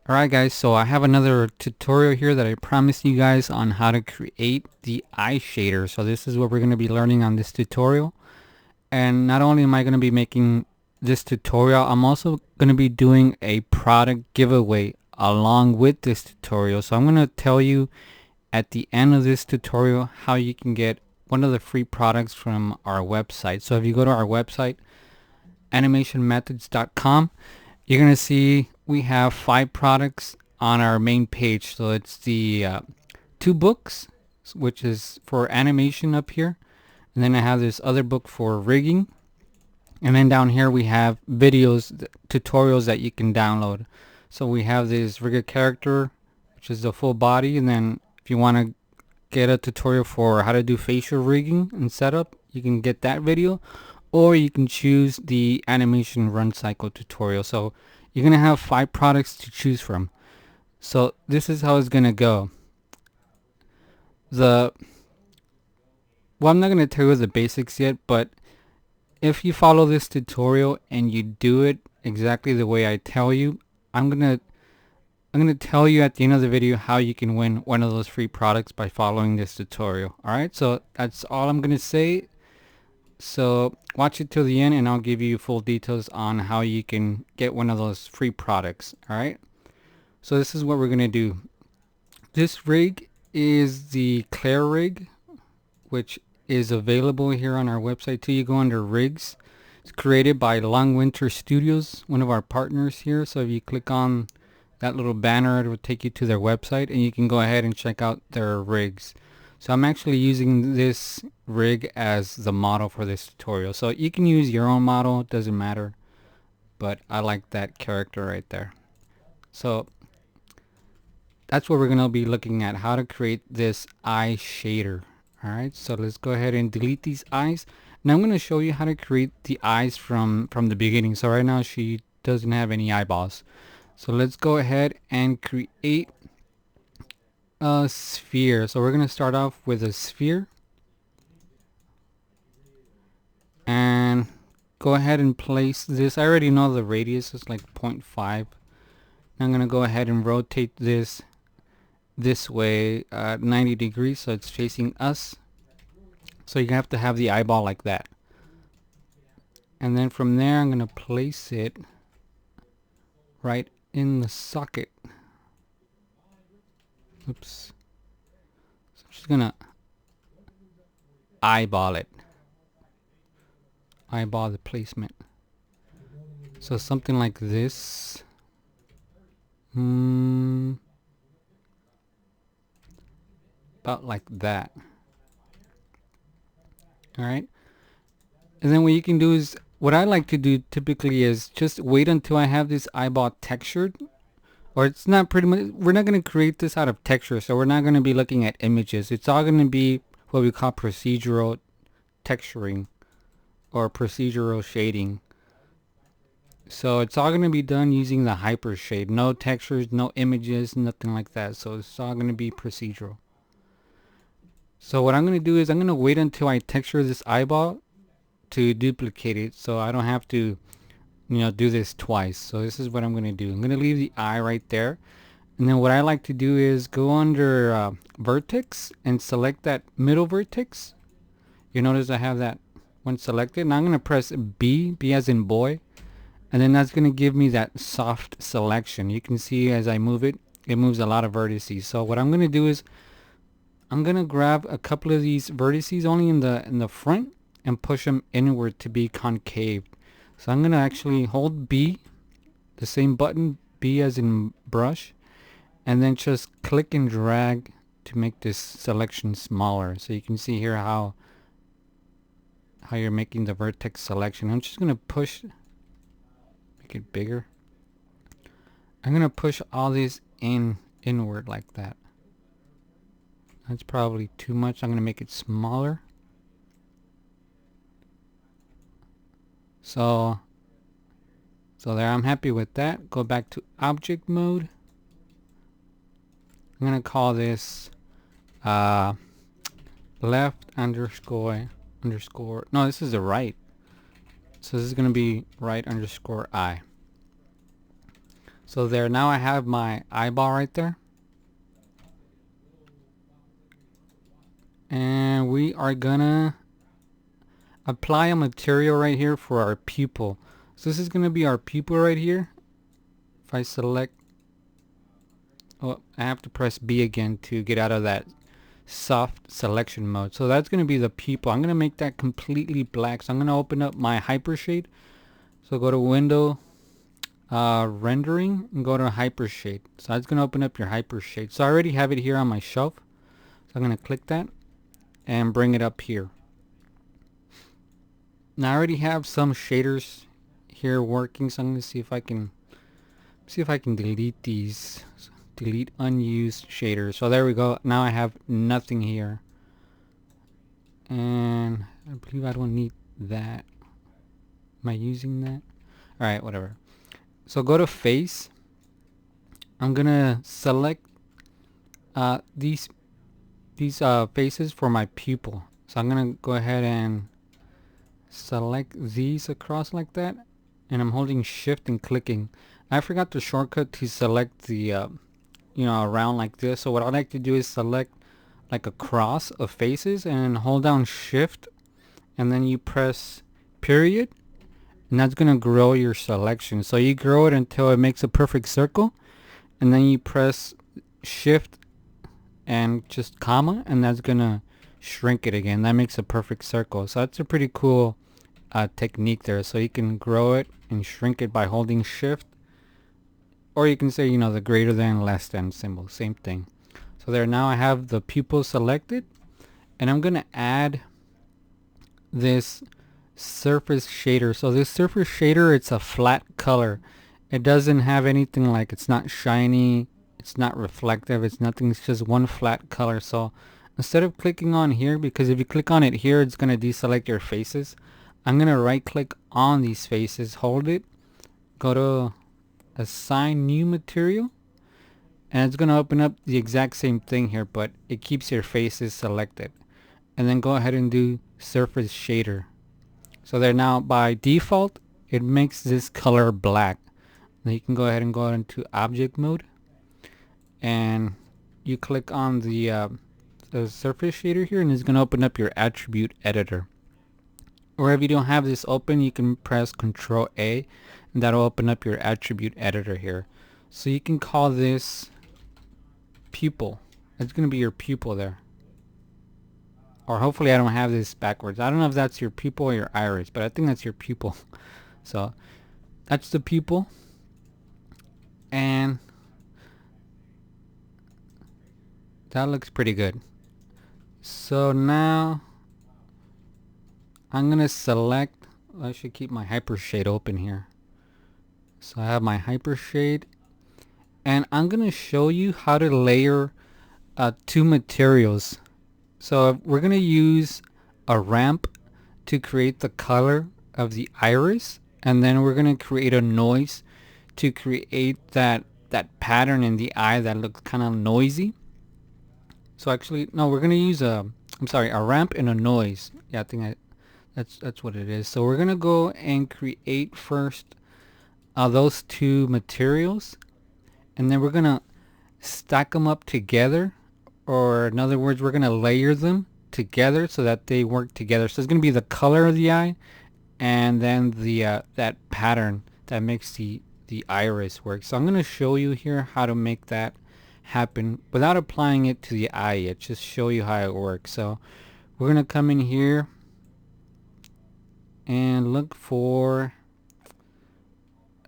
Alright guys, so I have another tutorial here that I promised you guys on how to create the eye shader. So this is what we're going to be learning on this tutorial. And not only am I going to be making this tutorial, I'm also going to be doing a product giveaway along with this tutorial. So I'm going to tell you at the end of this tutorial how you can get one of the free products from our website. So if you go to our website, animationmethods.com, you're going to see we have 5 products on our main page. So it's the 2 books, which is for animation up here. And then I have this other book for rigging. And then down here we have videos, tutorials that you can download. So we have this rigger character, which is the full body. And then if you want to get a tutorial for how to do facial rigging and setup, you can get that video. Or you can choose the animation run cycle tutorial. So you're going to have 5 products to choose from. So this is how it's going to go. Well, I'm not going to tell you the basics yet, but if you follow this tutorial and you do it exactly the way I tell you, I'm going to tell you at the end of the video how you can win one of those free products by following this tutorial. Alright, so that's all I'm going to say. So watch it till the end and I'll give you full details on how you can get one of those free products. Alright, so this is what we're going to do. This rig is the Claire rig, which is available here on our website too. You go under rigs. It's created by LongWinterStudios, one of our partners here. So if you click on that little banner, it will take you to their website and you can go ahead and check out their rigs. So I'm actually using this rig as the model for this tutorial. So you can use your own model, it doesn't matter. But I like that character right there. So that's what we're going to be looking at, how to create this eye shader. Alright, so let's go ahead and delete these eyes. Now I'm going to show you how to create the eyes from the beginning. So right now she doesn't have any eyeballs. So let's go ahead and create a sphere. So we're going to start off with a sphere. And go ahead and place this. I already know the radius is like 0.5. I'm going to go ahead and rotate this way 90 degrees so it's facing us. So you have to have the eyeball like that. And then from there I'm going to place it right in the socket. Oops. So I'm just going to eyeball it. Eyeball the placement. So something like this. About like that. Alright. And then what you can do is, what I like to do typically is just wait until I have this eyeball textured. Or it's not pretty much, we're not going to create this out of texture, so we're not going to be looking at images. It's all going to be what we call procedural texturing or procedural shading. So it's all going to be done using the hyper shade. No textures, no images, nothing like that. So it's all going to be procedural. So what I'm going to do is I'm going to wait until I texture this eyeball to duplicate it, so I don't have to do this twice. So this is what I'm going to do. I'm going to leave the eye right there. And then what I like to do is go under vertex and select that middle vertex. You notice I have that one selected. Now I'm going to press B as in boy. And then that's going to give me that soft selection. You can see as I move it, it moves a lot of vertices. So what I'm going to do is I'm going to grab a couple of these vertices only in the front and push them inward to be concave. So I'm going to actually hold B, the same button, B as in brush, and then just click and drag to make this selection smaller. So you can see here how you're making the vertex selection. I'm just going to push, make it bigger. I'm going to push all these inward like that. That's probably too much. I'm going to make it smaller. So there, I'm happy with that. Go back to object mode. I'm going to call this left underscore. No, this is the right. So this is going to be right underscore I. So there, now I have my eyeball right there. And we are gonna apply a material right here for our pupil. So this is gonna be our pupil right here. If I select, oh, I have to press B again to get out of that soft selection mode. So that's gonna be the pupil. I'm gonna make that completely black. So I'm gonna open up my hypershade. So go to Window, Rendering, and go to Hypershade. So that's gonna open up your hypershade. So I already have it here on my shelf. So I'm gonna click that and bring it up here. Now I already have some shaders here working, so I'm gonna see if I can delete these. Delete unused shaders. So there we go. Now I have nothing here. And I believe I don't need that. Am I using that? Alright, whatever. So go to face. I'm gonna select these faces for my pupil. So I'm gonna go ahead and select these across like that, and I'm holding shift and clicking. I forgot the shortcut to select the around like this. So what I like to do is select like a cross of faces and hold down shift, and then you press period, and that's gonna grow your selection. So you grow it until it makes a perfect circle, and then you press shift and just comma, and that's gonna shrink it again. That makes a perfect circle. So that's a pretty cool technique there. So you can grow it and shrink it by holding shift, or you can say the greater than less than symbol, same thing. So there, now I have the pupil selected, and I'm gonna add this surface shader. So this surface shader, it's a flat color. It doesn't have anything, like it's not shiny, it's not reflective, it's nothing, it's just one flat color. So instead of clicking on here, because if you click on it here, it's gonna deselect your faces, I'm gonna right click on these faces, hold it, go to assign new material, and it's gonna open up the exact same thing here, but it keeps your faces selected. And then go ahead and do surface shader. So there, now by default it makes this color black. Now you can go ahead and go into object mode, and you click on the surface shader here, and it's gonna open up your attribute editor. Or if you don't have this open, you can press Control A, and that'll open up your attribute editor here. So you can call this pupil. It's gonna be your pupil there. Or hopefully I don't have this backwards. I don't know if that's your pupil or your iris, but I think that's your pupil. So that's the pupil. And that looks pretty good. So now I'm gonna select, I should keep my hypershade open here. So I have my hypershade, and I'm gonna show you how to layer two materials. So we're gonna use a ramp to create the color of the iris, and then we're gonna create a noise to create that pattern in the eye that looks kind of noisy. So actually, no, we're gonna use a ramp and a noise. Yeah, I think that's what it is. So we're gonna go and create first those two materials, and then we're gonna stack them up together, or in other words, we're gonna layer them together so that they work together. So it's gonna be the color of the eye, and then the that pattern that makes the iris work. So I'm gonna show you here how to make that happen without applying it to the eye yet. Just show you how it works. So we're gonna come in here and look for,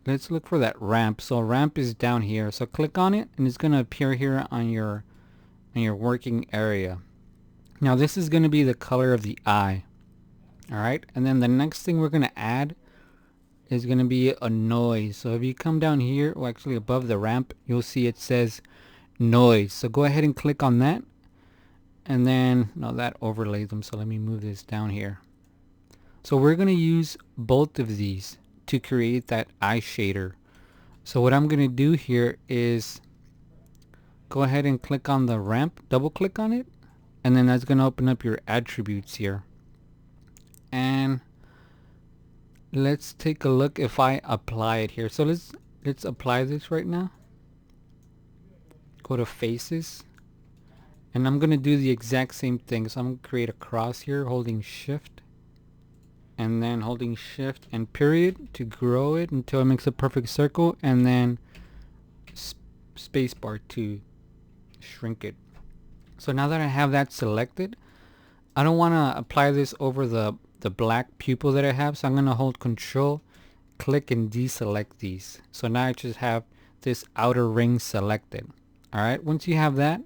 let's look for that ramp. So ramp is down here. So click on it, and it's gonna appear here on your working area. Now this is gonna be the color of the eye. Alright, and then the next thing we're gonna add is gonna be a noise. So if you come down here, or actually above the ramp, you'll see it says noise. So go ahead and click on that, and then that overlays them. So let me move this down here. So we're gonna use both of these to create that eye shader. So what I'm gonna do here is go ahead and click on the ramp, double click on it, and then that's gonna open up your attributes here. And let's take a look if I apply it here. So let's apply this right now. Go to faces, and I'm gonna do the exact same thing. So I'm gonna create a cross here, holding shift, and then holding shift and period to grow it until it makes a perfect circle, and then spacebar to shrink it. So now that I have that selected, I don't want to apply this over the black pupil that I have, so I'm going to hold control, click, and deselect these. So now I just have this outer ring selected. Alright, once you have that,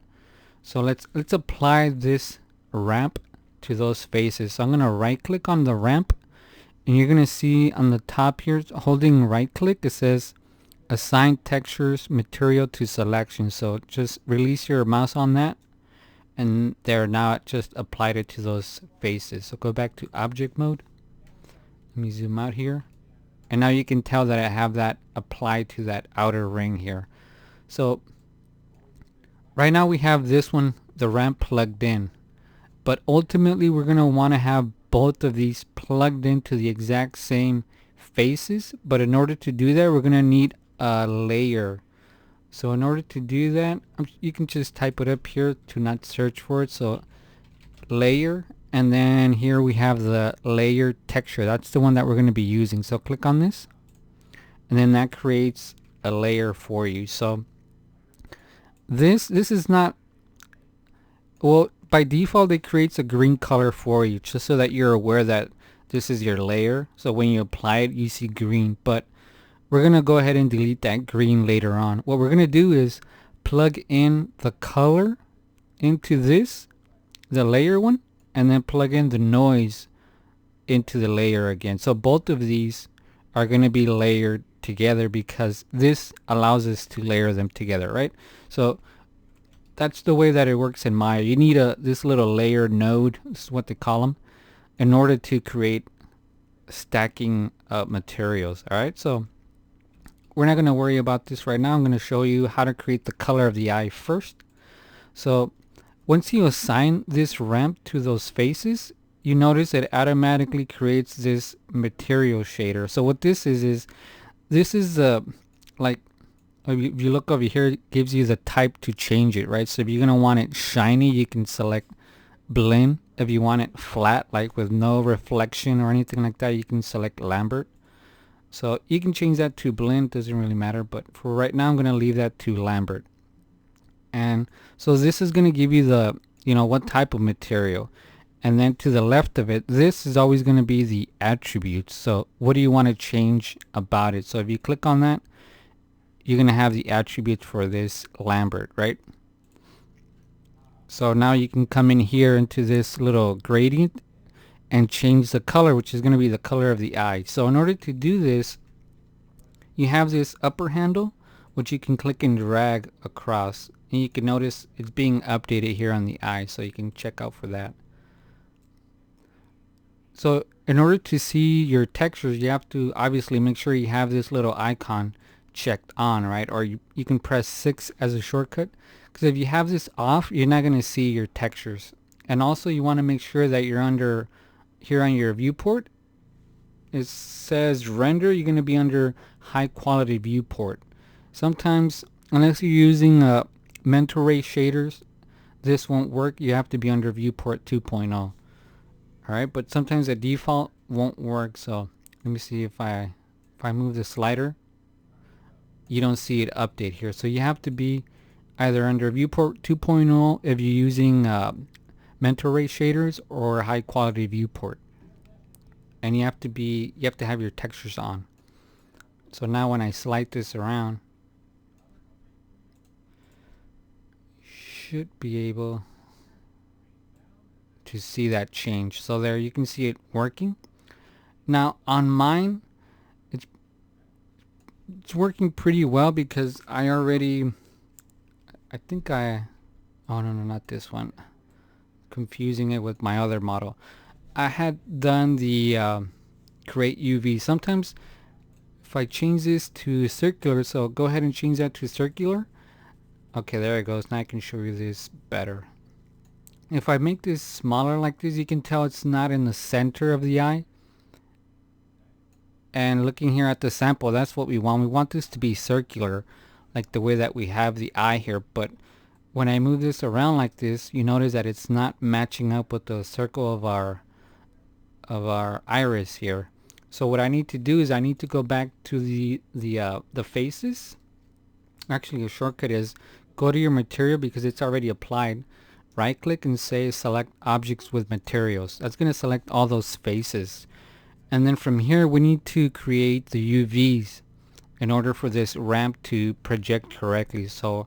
so let's apply this ramp to those faces. So I'm going to right click on the ramp, and you're going to see on the top here, holding right click, it says assign textures material to selection. So just release your mouse on that, and there, now it just applied it to those faces. So go back to object mode. Let me zoom out here, and now you can tell that I have that applied to that outer ring here. So right now we have this one, the ramp, plugged in, but ultimately we're going to want to have both of these plugged into the exact same faces. But in order to do that, we're going to need a layer. So in order to do that, you can just type it up here to not search for it. So layer, and then here we have the layer texture. That's the one that we're going to be using. So click on this, and then that creates a layer for you. So this is not, well, by default it creates a green color for you, just so that you're aware that this is your layer. So when you apply it, you see green, but we're going to go ahead and delete that green later on. What we're going to do is plug in the color into this, the layer one, and then plug in the noise into the layer again. So both of these are going to be layered together because this allows us to layer them together, right? So that's the way that it works in Maya. You need this little layer node, this is what they call them, in order to create stacking materials. All right, so we're not going to worry about this right now. I'm going to show you how to create the color of the eye first. So once you assign this ramp to those faces, you notice it automatically creates this material shader. So what this is this is like, if you look over here, it gives you the type to change it, right? So if you're going to want it shiny, you can select blend. If you want it flat, like with no reflection or anything like that, you can select Lambert. So you can change that to blend, doesn't really matter, but for right now I'm going to leave that to Lambert. And so this is going to give you the, what type of material. And then to the left of it, this is always going to be the attributes. So what do you want to change about it? So if you click on that, you're going to have the attributes for this Lambert, right? So now you can come in here into this little gradient and change the color, which is going to be the color of the eye. So in order to do this, you have this upper handle, which you can click and drag across, and you can notice it's being updated here on the eye, so you can check out for that. So in order to see your textures, you have to obviously make sure you have this little icon checked on, right? Or you can press 6 as a shortcut, because if you have this off, you're not going to see your textures. And also you want to make sure that you're under here on your viewport. It says render, you're going to be under high quality viewport. Sometimes, unless you're using mental ray shaders, this won't work. You have to be under viewport 2.0. Alright, but sometimes the default won't work. So let me see, if I move the slider, you don't see it update here. So you have to be either under viewport 2.0 if you're using mental ray shaders, or high quality viewport. And you have to have your textures on. So now when I slide this around, should be able to see that change. So there you can see it working. Now on mine, it's working pretty well because I think oh no, not this one, confusing it with my other model. I had done the create UV. Sometimes if I change this to circular, so go ahead and change that to circular. Okay, there it goes. Now I can show you this better. If I make this smaller like this, you can tell it's not in the center of the eye. And looking here at the sample, that's what we want. We want this to be circular, like the way that we have the eye here. But when I move this around like this, you notice that it's not matching up with the circle of our iris here. So what I need to do is I need to go back to the faces. Actually, a shortcut is go to your material because it's already applied. Right click and say select objects with materials. That's going to select all those faces. And then from here we need to create the UVs in order for this ramp to project correctly. So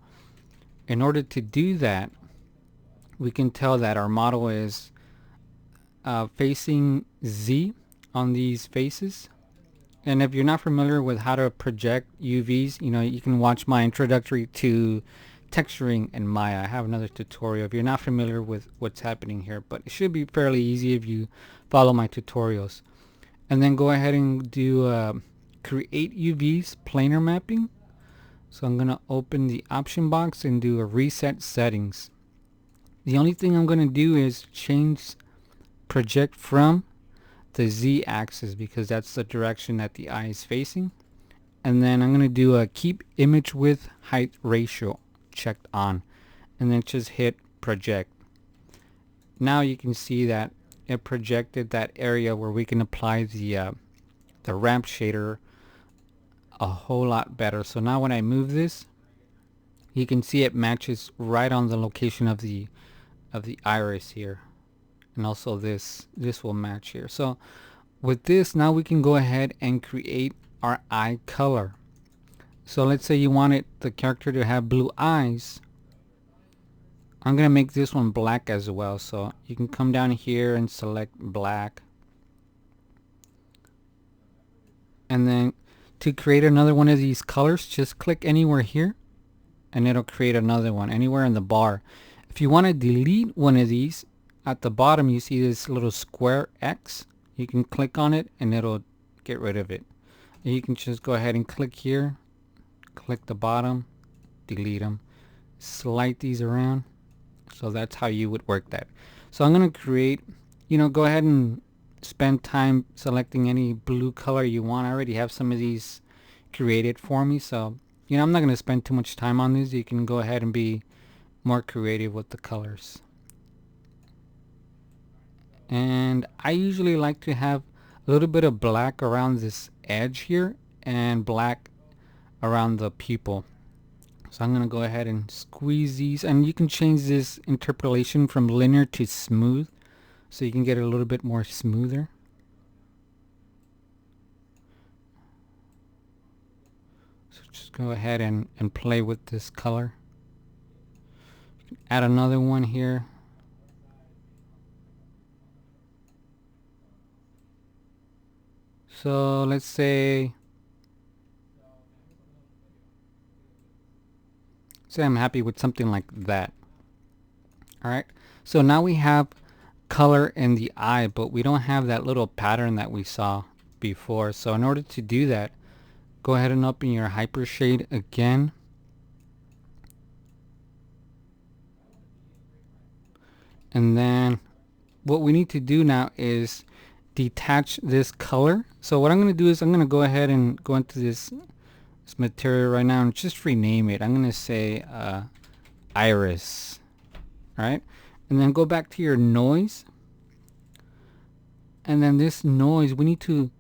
in order to do that, we can tell that our model is facing Z on these faces. And if you're not familiar with how to project UVs, you can watch my introductory to texturing in Maya. I have another tutorial if you're not familiar with what's happening here, but it should be fairly easy if you follow my tutorials. And then go ahead and do create UVs planar mapping. So I'm going to open the option box and do a reset settings. The only thing I'm going to do is change project from the Z axis because that's the direction that the eye is facing. And then I'm going to do a keep image width height ratio checked on, and then just hit project. Now you can see that it projected that area where we can apply the ramp shader a whole lot better. So now when I move this, you can see it matches right on the location of the iris here, and also this will match here. So with this, now we can go ahead and create our eye color. So let's say you wanted the character to have blue eyes. I'm gonna make this one black as well, so you can come down here and select black, and then to create another one of these colors, just click anywhere here and it'll create another one anywhere in the bar. If you want to delete one of these, at the bottom you see this little square X. You can click on it and it'll get rid of it. And you can just go ahead and click here, click the bottom, delete them, slide these around. So that's how you would work that. So I'm going to create, go ahead and spend time selecting any blue color you want. I already have some of these created for me, so I'm not going to spend too much time on these. You can go ahead and be more creative with the colors. And I usually like to have a little bit of black around this edge here and black around the pupil. So I'm going to go ahead and squeeze these, and you can change this interpolation from linear to smooth so you can get it a little bit more smoother. So just go ahead and play with this color. You can add another one here. So let's say I'm happy with something like that. Alright, so now we have color in the eye, but we don't have that little pattern that we saw before. So in order to do that, go ahead and open your hypershade again. And then what we need to do now is detach this color. So what I'm going to do is I'm going to go ahead and go into this material right now and just rename it. I'm going to say iris. Alright, and then go back to your noise, and then this noise, we need to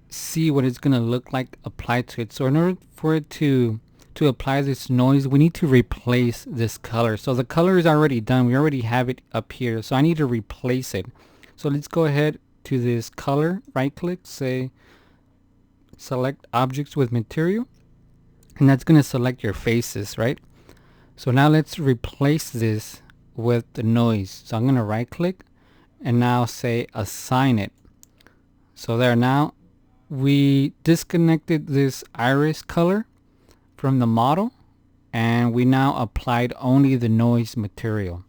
see what it's going to look like applied to it. So in order for it to apply this noise, we need to replace this color. So the color is already done. We already have it up here. So I need to replace it. So let's go ahead to this color, right click, say select objects with material, and that's going to select your faces, right? So now let's replace this with the noise. So I'm going to right click and now say assign it. So there, now we disconnected this iris color from the model, and we now applied only the noise material.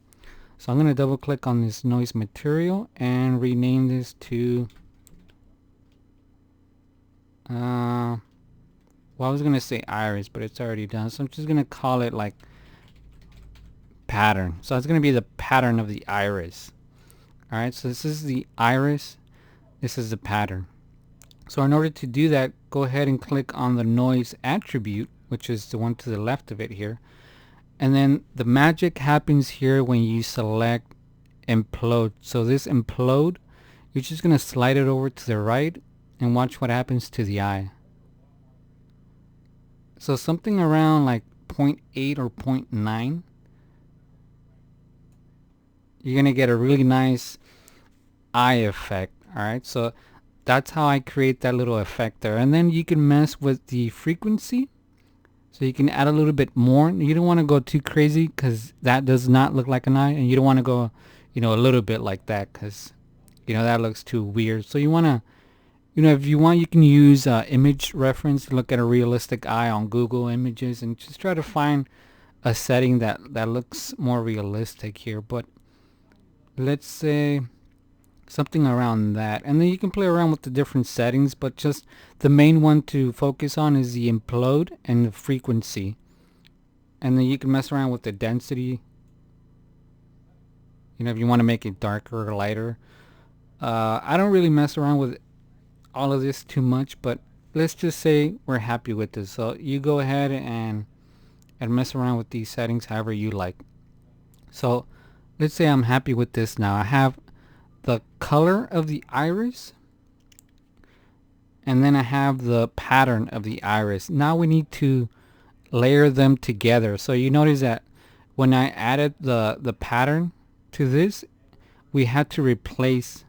So I'm going to double click on this noise material and rename this to well, I was going to say iris, but it's already done, so I'm just going to call it like pattern. So it's going to be the pattern of the iris. Alright, so this is the iris, this is the pattern. So in order to do that, go ahead and click on the noise attribute, which is the one to the left of it here. And then the magic happens here when you select implode. So this implode, you're just going to slide it over to the right and watch what happens to the eye. So something around like 0.8 or 0.9, you're going to get a really nice eye effect. Alright, so that's how I create that little effect there. And then you can mess with the frequency. So you can add a little bit more. You don't want to go too crazy because that does not look like an eye. And you don't want to go, a little bit like that because, that looks too weird. So you want to, if you want, you can use image reference to look at a realistic eye on Google Images and just try to find a setting that looks more realistic here. But let's say something around that, and then you can play around with the different settings, but just the main one to focus on is the implode and the frequency. And then you can mess around with the density, if you want to make it darker or lighter. I don't really mess around with all of this too much, but let's just say we're happy with this. So you go ahead and mess around with these settings however you like. So let's say I'm happy with this now. I have the color of the iris, and then I have the pattern of the iris. Now we need to layer them together. So you notice that when I added the pattern to this, we had to replace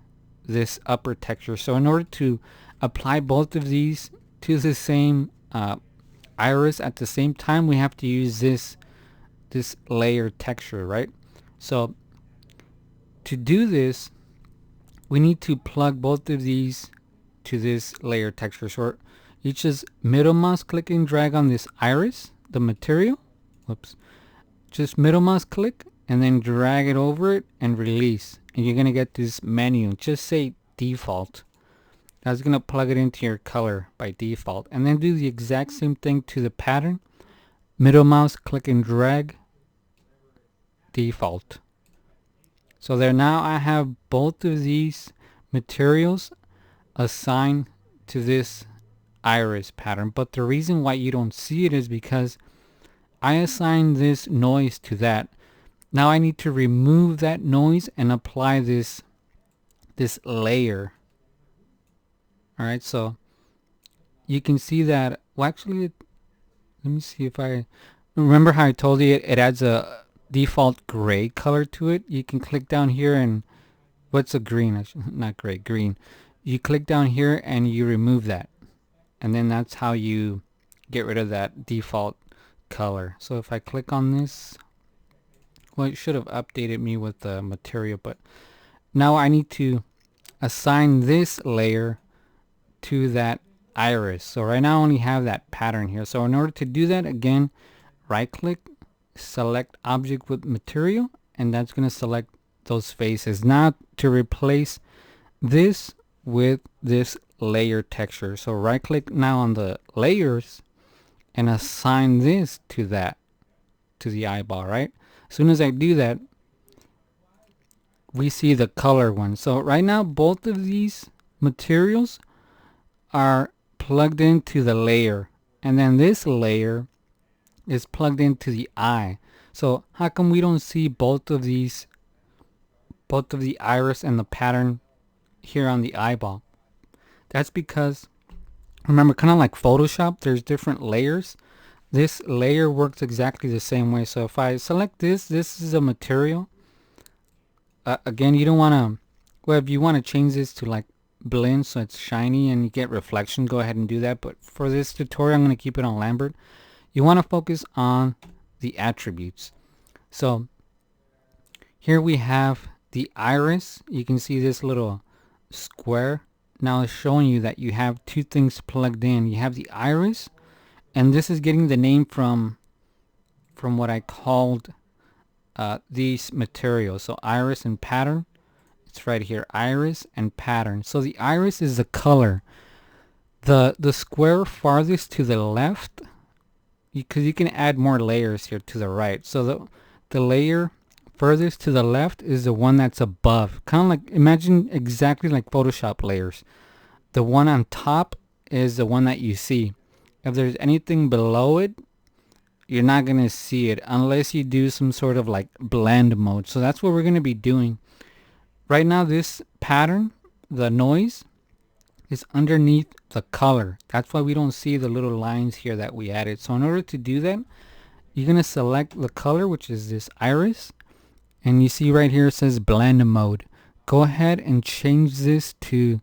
this upper texture. So in order to apply both of these to the same iris at the same time, we have to use this layer texture, right? So to do this, we need to plug both of these to this layer texture. So you just middle mouse click and drag on this iris, the material. Whoops. Just middle mouse click and then drag it over it and release. And you're going to get this menu. Just say default. That's going to plug it into your color by default. And then do the exact same thing to the pattern. Middle mouse click and drag default. So there, now I have both of these materials assigned to this iris pattern. But the reason why you don't see it is because I assigned this noise to that. Now I need to remove that noise and apply this layer. Alright, so you can see that, well actually, let me see if I, remember how I told you it adds a default gray color to it. You can click down here and what's a green? Not gray, green. You click down here and you remove that, and then that's how you get rid of that default color. So if I click on this, well, it should have updated me with the material, but now I need to assign this layer to that iris. So right now I only have that pattern here. So in order to do that, again, right click, select object with material, and that's going to select those faces. Now to replace this with this layer texture. So right click now on the layers and assign this to that, to the eyeball, right? As soon as I do that, we see the color one. So right now both of these materials are plugged into the layer, and then this layer is plugged into the eye. So how come we don't see both of these, both of the iris and the pattern here on the eyeball? That's because, remember, kind of like Photoshop, there's different layers. This layer works exactly the same way. So if I select this is a material. Again, you don't want to, well, if you want to change this to like blend so it's shiny and you get reflection, go ahead and do that. But for this tutorial, I'm going to keep it on Lambert. You want to focus on the attributes. So here we have the iris. You can see this little square. Now it's showing you that you have two things plugged in. You have the iris, and this is getting the name from what I called these materials. So iris and pattern. It's right here, iris and pattern. So the iris is the color. The square farthest to the left, because you can add more layers here to the right. So the layer furthest to the left is the one that's above. Kind of like, imagine exactly like Photoshop layers. the one on top is the one that you see. If there's anything below it, you're not going to see it unless you do some sort of like blend mode. So that's what we're going to be doing. Right now, this pattern, the noise, is underneath the color. That's why we don't see the little lines here that we added. So in order to do that, you're going to select the color, which is this iris. And you see right here it says blend mode. Go ahead and change this to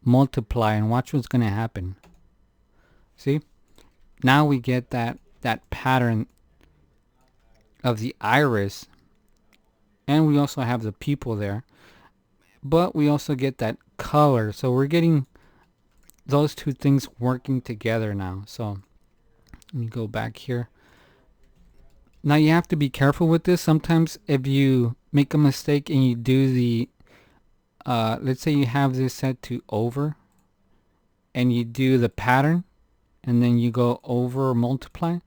multiply and watch what's going to happen. See? Now we get that pattern of the iris, and we also have the people there, but we also get that color. So we're getting those two things working together now. So let me go back here. Now you have to be careful with this. Sometimes if you make a mistake and you do the let's say you have this set to over and you do the pattern and then you go over multiply,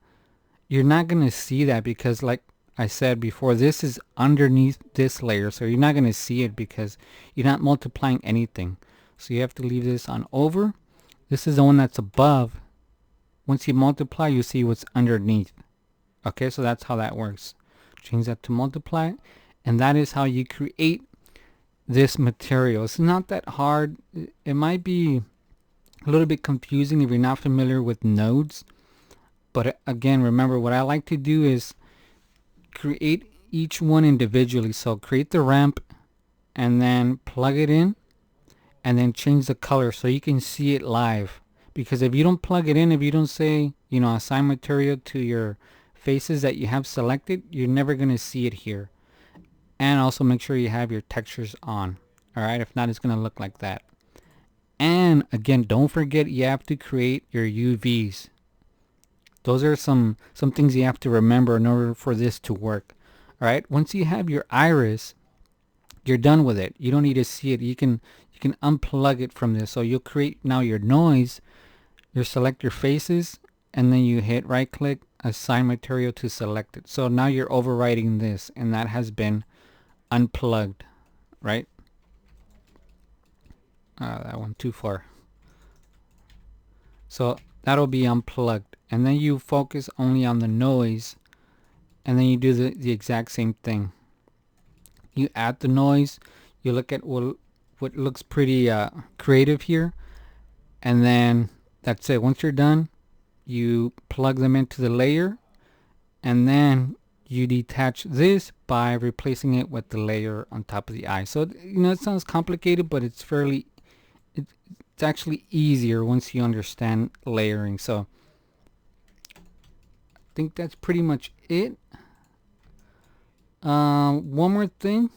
you're not going to see that because, like I said before, this is underneath this layer, so you're not going to see it because you're not multiplying anything. So you have to leave this on over. This is the one that's above. Once you multiply, you see what's underneath. Okay, so that's how that works. Change that to multiply, and that is how you create this material. It's not that hard. It might be a little bit confusing if you're not familiar with nodes, but again, remember what I like to do is create each one individually. So create the ramp and then plug it in and then change the color so you can see it live. Because if you don't plug it in, if you don't say, you know, assign material to your faces that you have selected, you're never going to see it here. And also make sure you have your textures on. Alright, if not, it's going to look like that. And again, don't forget you have to create your UVs. Those are some things you have to remember in order for this to work. Alright, once you have your iris, you're done with it. You don't need to see it. You can unplug it from this. So you'll create now your noise. You select your faces and then you hit right click, assign material to select it. So now you're overriding this and that has been unplugged, right? That one too far. So that'll be unplugged, and then you focus only on the noise, and then you do the exact same thing. You add the noise, you look at what looks pretty creative here, and then that's it. Once you're done, you plug them into the layer, and then you detach this by replacing it with the layer on top of the eye. So you know, it sounds complicated, but it's it's actually easier once you understand layering. So I think that's pretty much it. One more thing.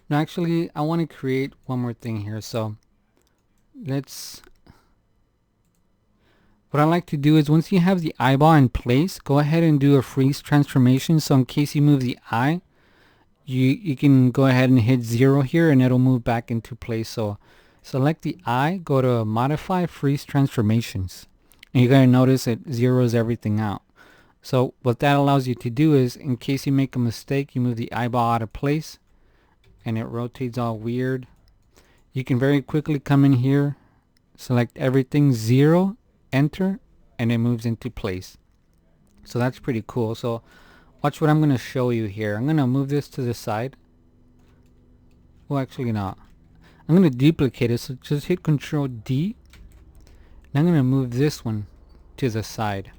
No, actually, I want to create one more thing here. So what I like to do is once you have the eyeball in place, go ahead and do a freeze transformation. So in case you move the eye, you can go ahead and hit 0 here and it'll move back into place. So select the eye, go to modify freeze transformations, and you're going to notice it zeroes everything out. So what that allows you to do is, in case you make a mistake, you move the eyeball out of place and it rotates all weird. You can very quickly come in here, select everything, 0, enter, and it moves into place. So that's pretty cool. So watch what I'm going to show you here. I'm going to move this to the side. Well, actually not. I'm going to duplicate it, so just hit Control D. And I'm going to move this one to the side.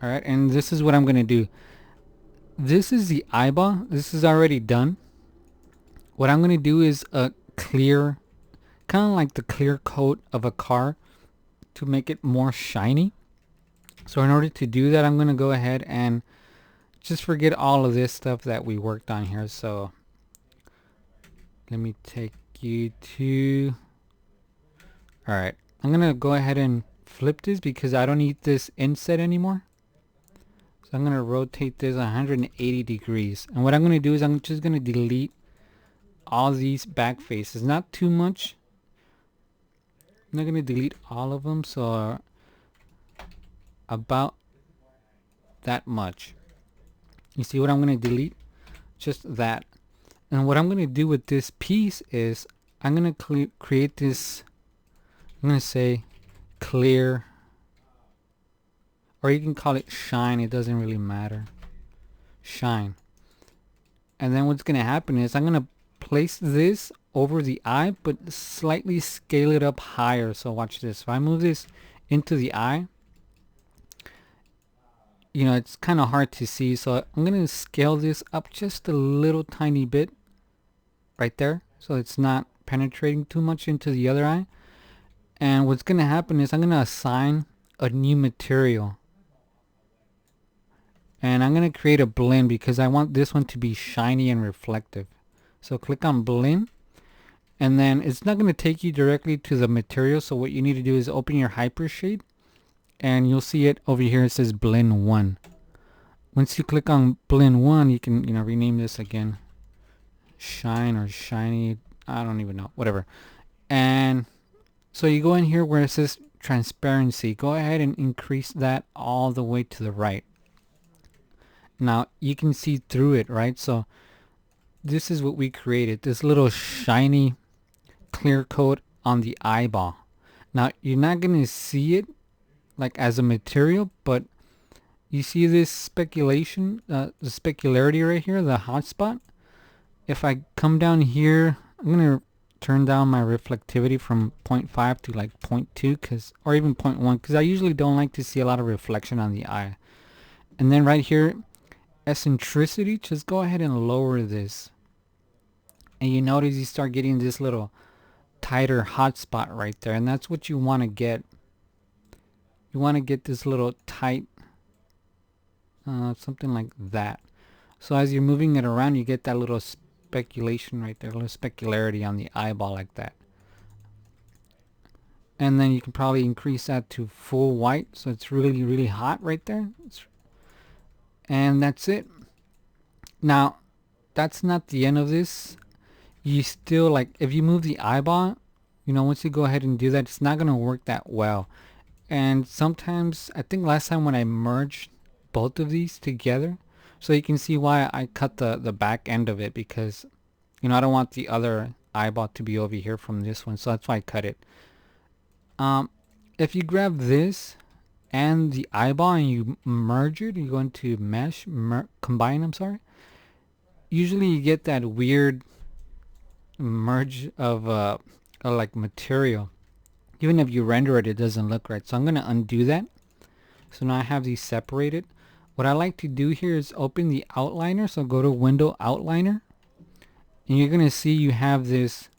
Alright, and this is what I'm going to do. This is the eyeball. This is already done. What I'm going to do is a clear, kind of like the clear coat of a car to make it more shiny. So in order to do that, I'm going to go ahead and just forget all of this stuff that we worked on here. So let me take you to... Alright, I'm going to go ahead and flip this because I don't need this inset anymore. So I'm going to rotate this 180 degrees. And what I'm going to do is I'm just going to delete all these back faces. Not too much. I'm not going to delete all of them. So about that much. You see what I'm going to delete? Just that. And what I'm going to do with this piece is I'm going to create this, I'm going to say clear, or you can call it shine, it doesn't really matter. Shine. And then what's going to happen is I'm going to place this over the eye, but slightly scale it up higher. So watch this. If I move this into the eye, you know, it's kind of hard to see. So I'm going to scale this up just a little tiny bit right there, so it's not penetrating too much into the other eye. And what's going to happen is I'm going to assign a new material. And I'm going to create a blend because I want this one to be shiny and reflective. So click on blend, and then it's not going to take you directly to the material. So what you need to do is open your hypershade, and you'll see it over here. It says blend 1. Once you click on blend 1, you can, you know, rename this again shine or shiny, I don't even know, whatever. And so you go in here where it says transparency, go ahead and increase that all the way to the right. Now you can see through it, right? So this is what we created, this little shiny clear coat on the eyeball. Now you're not going to see it like as a material, but you see this speculation, the specularity right here, the hotspot. If I come down here, I'm going to turn down my reflectivity from 0.5 to like 0.2, or even 0.1, because I usually don't like to see a lot of reflection on the eye. And then right here, eccentricity, just go ahead and lower this. And you notice you start getting this little tighter hotspot right there, and that's what you want to get. You want to get this little tight, something like that. So as you're moving it around, you get that little speculation right there, a little specularity on the eyeball like that. And then you can probably increase that to full white, so it's really, really hot right there. And that's it. Now, that's not the end of this. You still, like, if you move the eyeball, you know, once you go ahead and do that, it's not going to work that well. And sometimes, I think last time when I merged both of these together, so you can see why I cut the back end of it, because, you know, I don't want the other eyeball to be over here from this one, so that's why I cut it. If you grab this and the eyeball and you merge it, you go into mesh, combine, I'm sorry. Usually you get that weird merge of like material. Even if you render it, it doesn't look right. So I'm going to undo that. So now I have these separated. What I like to do here is open the outliner. So go to Window Outliner. And you're going to see you have this,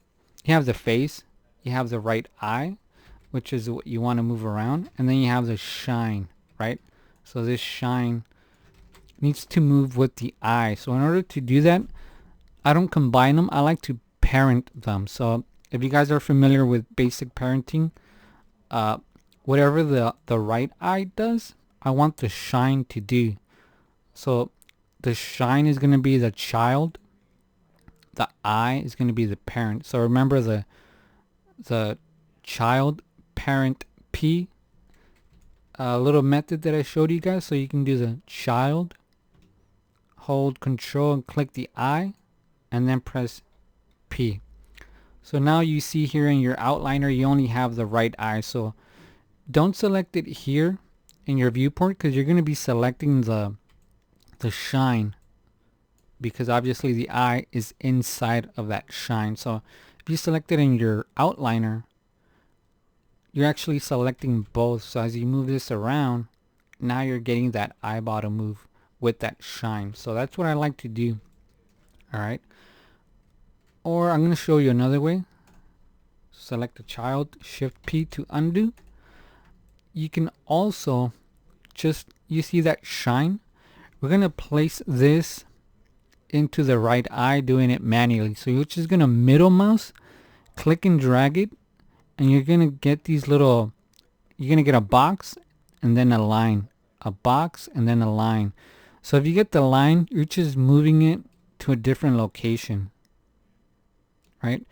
you have the face, you have the right eye, which is what you want to move around. And then you have the shine, right? So this shine needs to move with the eye. So in order to do that, I don't combine them. I like to parent them. So if you guys are familiar with basic parenting, whatever the right eye does, I want the shine to do. So the shine is going to be the child. The eye is going to be the parent. So remember the child parent P little method that I showed you guys. So you can do the child, hold control and click the eye, and then press P. So now you see here in your outliner you only have the right eye. So don't select it here in your viewport, because you're going to be selecting the shine, because obviously the eye is inside of that shine. So if you select it in your outliner, you're actually selecting both. So as you move this around, now you're getting that eyeball to move with that shine. So that's what I like to do. Alright. Or I'm going to show you another way. Select the child, Shift P to undo. You can also just, you see that shine? We're going to place this into the right eye, doing it manually. So you're just going to middle mouse, click and drag it, and you're going to get these little, you're going to get a box and then a line, a box and then a line. So if you get the line, you're just moving it to a different location, right?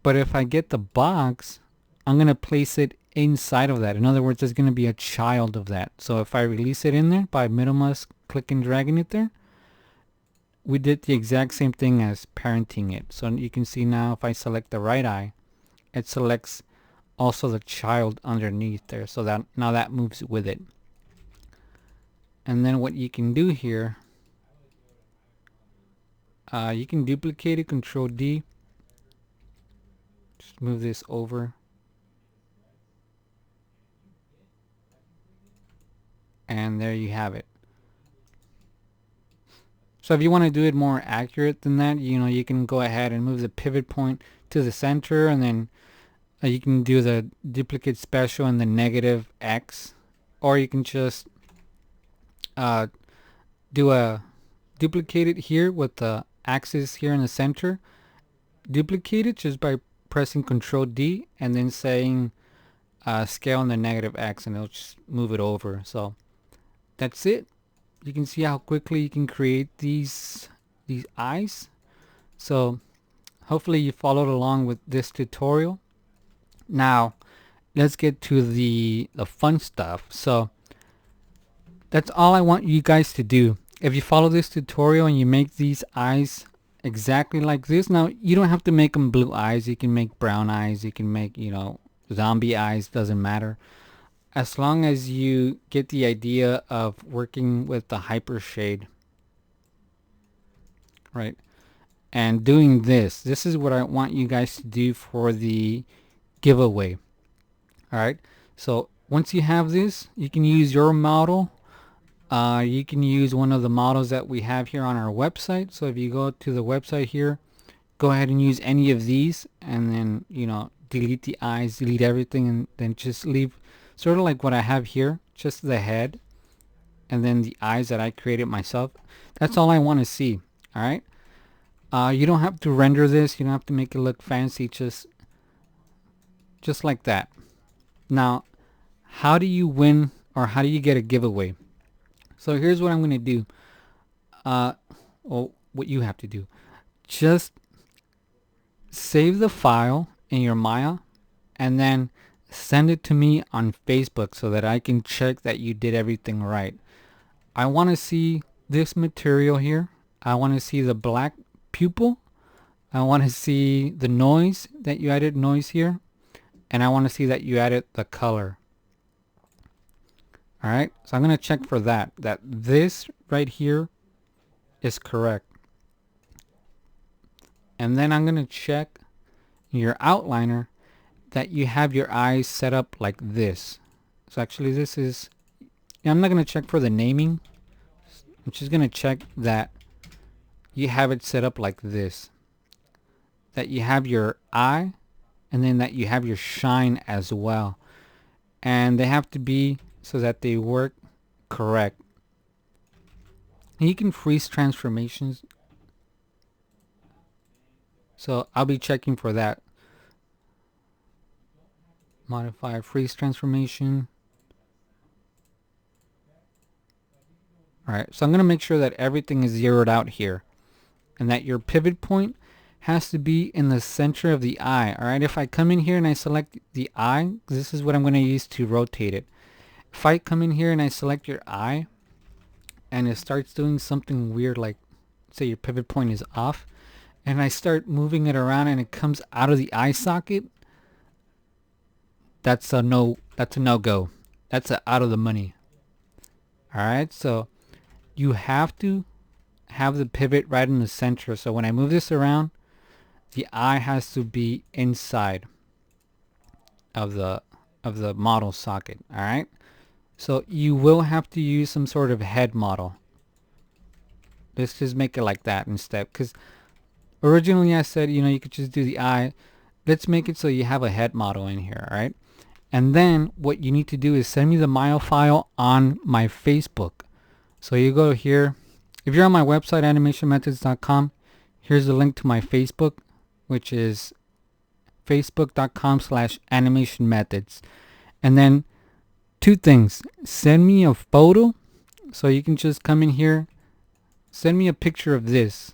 But if I get the box, I'm going to place it inside of that. In other words, there's going to be a child of that. So if I release it in there by middle mouse click and dragging it there, we did the exact same thing as parenting it. So you can see now if I select the right eye, it selects also the child underneath there. So that now that moves with it. And then what you can do here, you can duplicate it, Control D. Just move this over. And there you have it. So if you want to do it more accurate than that, you can go ahead and move the pivot point to the center, and then you can do the duplicate special and the negative X, or you can just do a duplicate it here with the axis here in the center. Duplicate it just by pressing Control D and then saying scale in the negative X, and it'll just move it over. So that's it. You can see how quickly you can create these eyes. So hopefully you followed along with this tutorial. Now let's get to the fun stuff. So that's all I want you guys to do. If you follow this tutorial and you make these eyes exactly like this, now you don't have to make them blue eyes. You can make brown eyes. You can make, zombie eyes. Doesn't matter. As long as you get the idea of working with the hyper shade, right? And doing this is what I want you guys to do for the giveaway. All right. So once you have this, you can use your model. You can use one of the models that we have here on our website. So if you go to the website here, go ahead and use any of these, and then, delete the eyes, delete everything, and then just leave sort of like what I have here, just the head and then the eyes that I created myself. That's all I want to see. All right. You don't have to render this. You don't have to make it look fancy. Just like that. Now, how do you win, or how do you get a giveaway? So here's what I'm going to do. What you have to do. Just save the file in your Maya and then send it to me on Facebook so that I can check that you did everything right. I want to see this material here. I want to see the black pupil. I want to see the noise, that you added noise here. And I want to see that you added the color. Alright, so I'm going to check for that this right here is correct. And then I'm going to check your outliner that you have your eyes set up like this. So actually this is, I'm not going to check for the naming. I'm just going to check that you have it set up like this. That you have your eye, and then that you have your shine as well. And they have to be so that they work correct. And you can freeze transformations. So I'll be checking for that. Modify freeze transformation. Alright, so I'm going to make sure that everything is zeroed out here. And that your pivot point has to be in the center of the eye. Alright, if I come in here and I select the eye, this is what I'm going to use to rotate it. If I come in here and I select your eye, and it starts doing something weird, like say your pivot point is off, and I start moving it around and it comes out of the eye socket, that's a no-go. That's out of the money. Alright, so you have to have the pivot right in the center. So when I move this around, the eye has to be inside of the model socket. Alright, so you will have to use some sort of head model. Let's just make it like that instead, because originally I said, you could just do the eye. Let's make it so you have a head model in here. Alright, and then what you need to do is send me the Maya file on my Facebook. So you go here. If you're on my website, animationmethods.com, here's the link to my Facebook, which is facebook.com/animationmethods. And then two things. Send me a photo. So you can just come in here, send me a picture of this,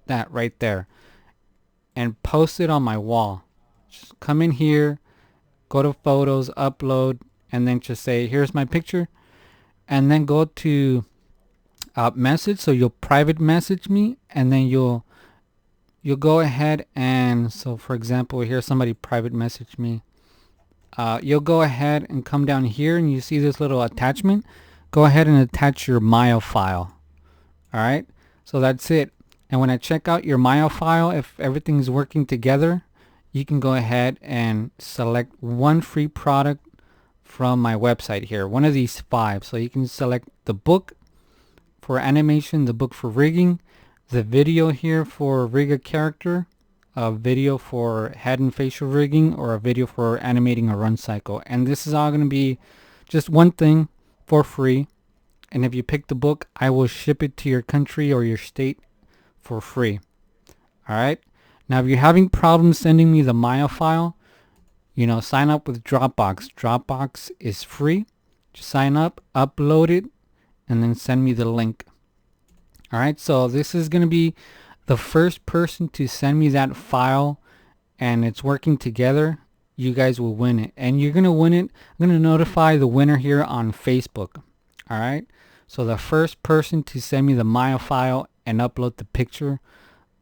that right there, and post it on my wall. Just come in here, go to photos, upload, and then just say, here's my picture. And then go to message. So you'll private message me, and then you'll go ahead and, so for example, here somebody private message me. You'll go ahead and come down here and you see this little attachment. Go ahead and attach your Maya file. Alright, so that's it. And when I check out your Maya file, if everything's working together, you can go ahead and select one free product from my website here, one of these 5. So you can select the book for animation, the book for rigging, the video here for rig a character, a video for head and facial rigging, or a video for animating a run cycle. And this is all going to be just one thing for free. And if you pick the book, I will ship it to your country or your state for free. Alright, now if you're having problems sending me the Maya file, sign up with Dropbox. Dropbox is free. Just sign up, upload it, and then send me the link. Alright, so this is going to be the first person to send me that file, and it's working together. You guys will win it, and you're going to win it. I'm going to notify the winner here on Facebook. Alright, so the first person to send me the Maya file and upload the picture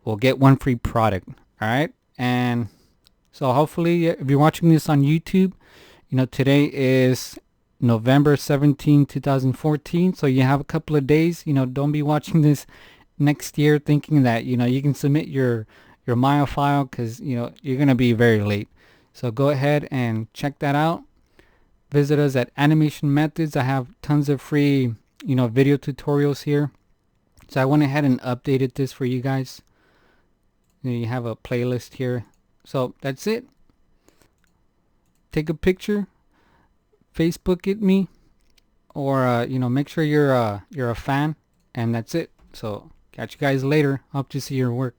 will get one free product. Alright, and so hopefully if you're watching this on YouTube, today is November 17, 2014, so you have a couple of days. Don't be watching this next year thinking that you can submit your Maya file, because you're gonna be very late. So go ahead and check that out. Visit us at Animation Methods. I have tons of free video tutorials here, so I went ahead and updated this for you guys. You have a playlist here. So that's it. Take a picture, Facebook it me, or make sure you're a fan, and that's it. So catch you guys later. Hope to see your work.